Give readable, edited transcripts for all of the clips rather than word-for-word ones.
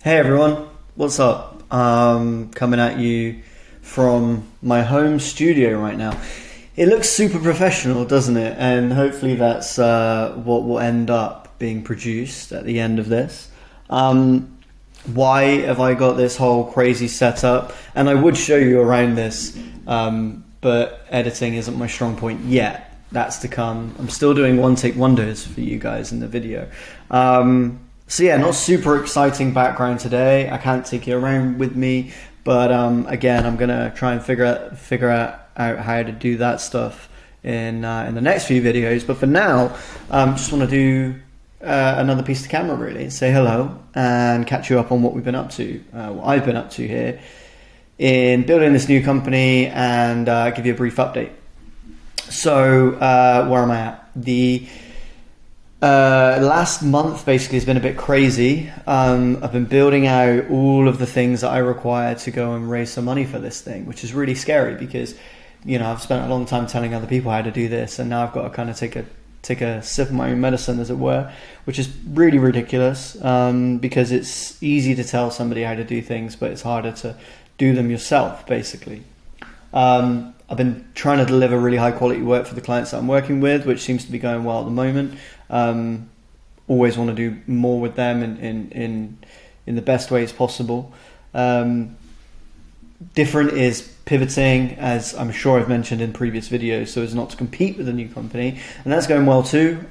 Hey everyone, what's up? Coming at you from my home studio right now. It looks super professional, doesn't it? And hopefully that's what will end up being produced at the end of this. Why have I got this whole crazy setup? And I would show you around this, but editing isn't my strong point yet. That's to come. I'm still doing one take wonders for you guys in the video. So yeah, not super exciting background today. I can't take you around with me, but again, I'm gonna try and figure out how to do that stuff in the next few videos. But for now, just want to do another piece of camera, really, say hello and catch you up on what we've been up to, what I've been up to here in building this new company, and give you a brief update. So where am I at? The last month basically has been a bit crazy. I've been building out all of the things that I require to go and raise some money for this thing, which is really scary because, you know, I've spent a long time telling other people how to do this, and now I've got to kind of take a sip of my own medicine, as it were, which is really ridiculous, because it's easy to tell somebody how to do things, but it's harder to do them yourself, basically. I've been trying to deliver really high quality work for the clients that I'm working with, which seems to be going well at the moment. Always want to do more with them in the best ways possible. Different is pivoting, as I'm sure I've mentioned in previous videos, so as not to compete with a new company, and that's going well too.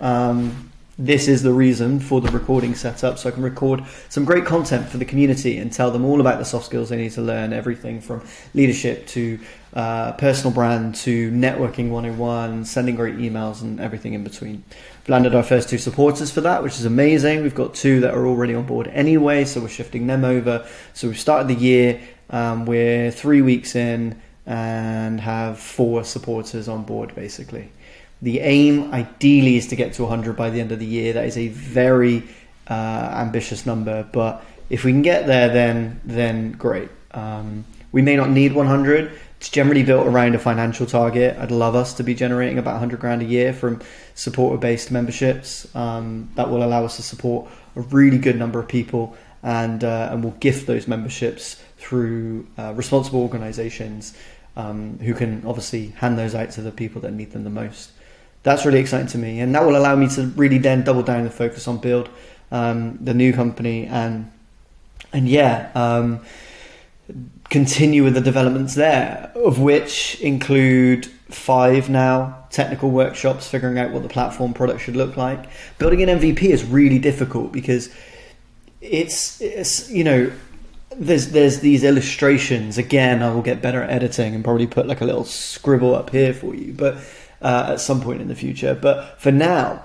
This is the reason for the recording setup, so I can record some great content for the community and tell them all about the soft skills they need to learn, everything from leadership to personal brand to networking 101, sending great emails and everything in between. We've landed our first 2 supporters for that, which is amazing. We've got 2 that are already on board anyway, so we're shifting them over. So we've started the year, we're 3 weeks in and have 4 supporters on board, basically. The aim, ideally, is to get to 100 by the end of the year. That is a very ambitious number, but if we can get there, then great. We may not need 100. It's generally built around a financial target. I'd love us to be generating about 100 grand a year from supporter-based memberships. That will allow us to support a really good number of people, and we'll gift those memberships through responsible organizations who can obviously hand those out to the people that need them the most. That's really exciting to me, and that will allow me to really then double down the focus on build the new company and continue with the developments there, of which include 5 now technical workshops, figuring out what the platform product should look like. Building an MVP is really difficult because it's you know, there's these illustrations. Again, I will get better at editing and probably put like a little scribble up here for you, but at some point in the future. But for now,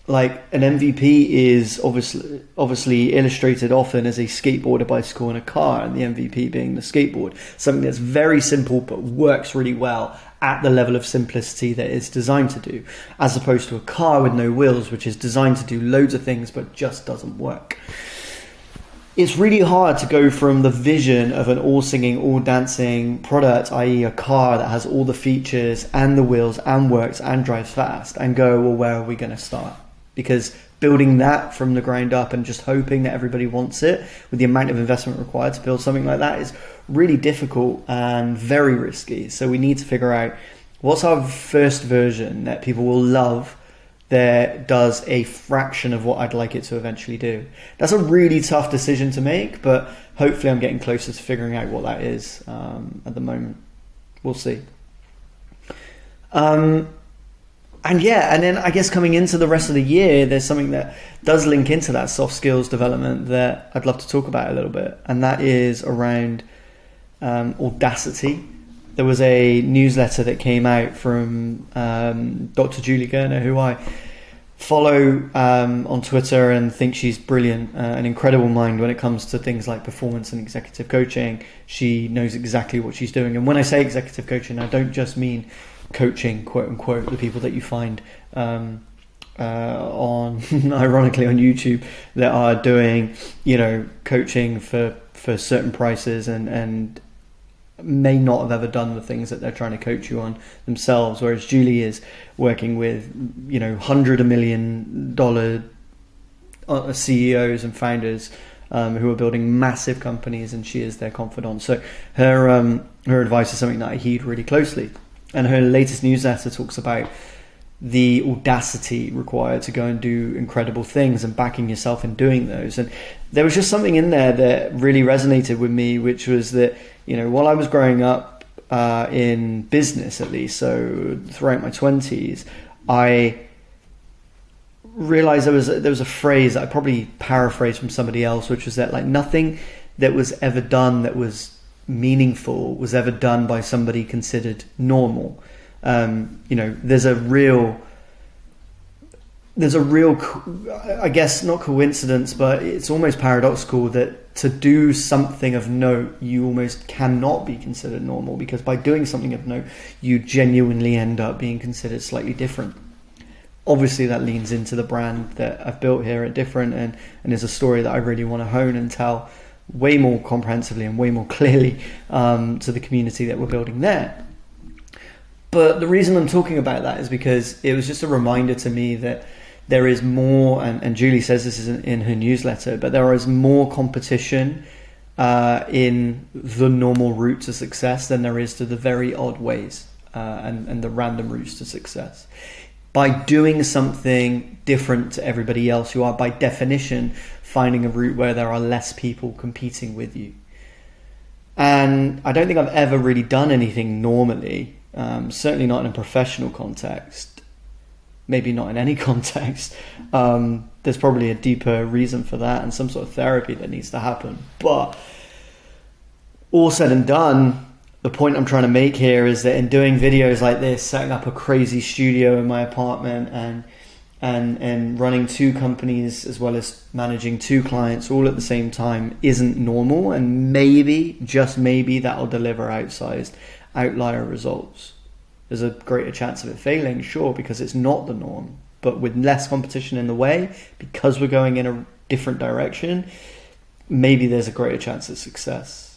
like, an MVP is obviously illustrated often as a skateboard, a bicycle, and a car, and the MVP being the skateboard. Something that's very simple but works really well at the level of simplicity that it's designed to do, as opposed to a car with no wheels, which is designed to do loads of things but just doesn't work. It's really hard to go from the vision of an all-singing, all-dancing product, i.e. a car that has all the features and the wheels and works and drives fast, and go, well, where are we going to start? Because building that from the ground up and just hoping that everybody wants it, with the amount of investment required to build something like that, is really difficult and very risky. So we need to figure out what's our first version that people will love, that does a fraction of what I'd like it to eventually do. That's a really tough decision to make, but hopefully I'm getting closer to figuring out what that is at the moment. We'll see. And then I guess coming into the rest of the year, there's something that does link into that soft skills development that I'd love to talk about a little bit, and that is around audacity. There was a newsletter that came out from Dr. Julie Gerner, who I follow on Twitter and think she's brilliant, an incredible mind when it comes to things like performance and executive coaching. She knows exactly what she's doing. And when I say executive coaching, I don't just mean coaching, quote unquote, the people that you find on ironically on YouTube that are doing, you know, coaching for certain prices and may not have ever done the things that they're trying to coach you on themselves, whereas Julie is working with, $100 million CEOs and founders who are building massive companies, and she is their confidant. So her advice is something that I heed really closely. And her latest newsletter talks about the audacity required to go and do incredible things and backing yourself in doing those. And there was just something in there that really resonated with me, which was that, you know, while I was growing up in business, at least, so throughout my 20s, I realized there was a phrase that I probably paraphrased from somebody else, which was that, like, nothing that was ever done that was meaningful was ever done by somebody considered normal. You know, there's a real, I guess not coincidence, but it's almost paradoxical that to do something of note, you almost cannot be considered normal, because by doing something of note, you genuinely end up being considered slightly different. Obviously, that leans into the brand that I've built here at Different, and is a story that I really want to hone and tell way more comprehensively and way more clearly to the community that we're building there. But the reason I'm talking about that is because it was just a reminder to me that there is more, and Julie says this in her newsletter, but there is more competition in the normal route to success than there is to the very odd ways and the random routes to success. By doing something different to everybody else, you are by definition finding a route where there are less people competing with you. And I don't think I've ever really done anything normally. Certainly not in a professional context, maybe not in any context. There's probably a deeper reason for that and some sort of therapy that needs to happen. But all said and done, the point I'm trying to make here is that in doing videos like this, setting up a crazy studio in my apartment and running 2 companies as well as managing 2 clients all at the same time isn't normal, and maybe, just maybe, that'll deliver outsized outlier results. There's a greater chance of it failing, sure, because it's not the norm, but with less competition in the way, because we're going in a different direction, maybe there's a greater chance of success.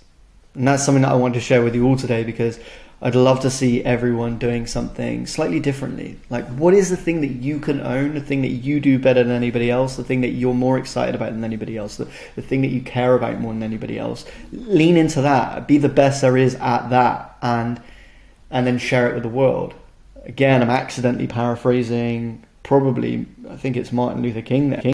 And that's something that I want to share with you all today, because I'd love to see everyone doing something slightly differently. Like, what is the thing that you can own, the thing that you do better than anybody else, the thing that you're more excited about than anybody else, the thing that you care about more than anybody else? Lean into that, be the best there is at that, and then share it with the world. Again, I'm accidentally paraphrasing, probably, I think it's Martin Luther King there.